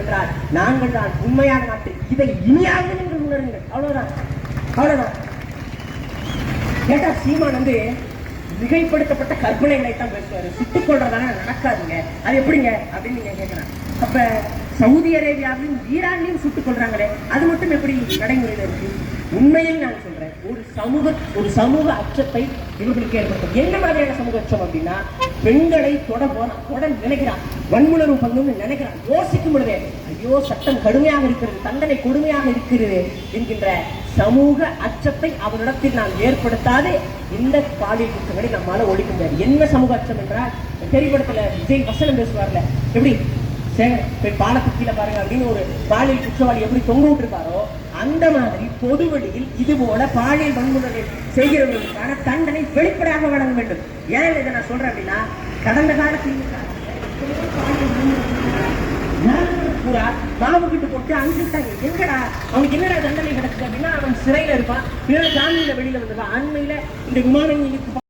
என்றால் நாங்கள் தான் உண்மையான நாட்டு. இதை இனியாக நீங்கள் உணருங்கள். அவ்வளவுதான், அவ்வளவுதான். கேட்டா சீமான் மிகைப்படுத்தப்பட்ட கற்பனைகளை தான் பேசுவாரு. சுட்டுக் கொள்றதான நடக்காதுங்க, அது எப்படிங்க அப்படின்னு நீங்க கேட்கலாம். அப்ப சவுதி அரேபியாவிலும் ஈரான்லையும் சுட்டுக் கொள்றாங்களே, அது மட்டும் எப்படி நடைமுறையில் இருக்கு? உண்மையில் நான் சொல்றேன், ஒரு சமூக அச்சத்தை இவர்களுக்கு ஏற்படுத்தும். என்ன மாதிரியான சமூக அச்சம் அப்படின்னா, பெண்களை தொட நினைக்கிறான், வன்முணர்வு பண்ணுன்னு நினைக்கிறான். யோசிக்கும் பொழுதே ஐயோ சட்டம் கடுமையாக இருக்கிறது, தண்டனை கொடுமையாக இருக்கிறது என்கின்ற சமூக அச்சத்தை அவனிடத்தில் நாம் ஏற்படுத்தாது இந்த பாலியல் குற்றங்களை நம்மால ஒழிக்க முடியாது. என்ன சமூக அச்சம் என்றால், திரைப்படத்துல விஜய் வசனம் பேசுவார்ல, எப்படி பாலத்துக்கு கீழே பாருங்க அப்படின்னு ஒரு பாலியல் குற்றவாளி எப்படி தொங்க விட்டுருக்காரோ, அந்த மாதிரி பொது வழியில் இது போல பாலியல் வன்முறை செய்கிறவர்களுக்கான தண்டனை வெளிப்படையாக வழங்க வேண்டும். ஏன் இதை நான் சொல்றேன் அப்படின்னா, கடந்த காலத்தில் பூரா மாவுக்கிட்டு போட்டு அனுப்பிட்டாங்க. எங்கடா அவனுக்கு என்னடா தண்டனை கிடைச்சது அப்படின்னா, அவன் சிறையில இருப்பான், ஜாமீன்ல வெளியில வந்துருப்பான். அண்மையில இந்த விமானங்களுக்கு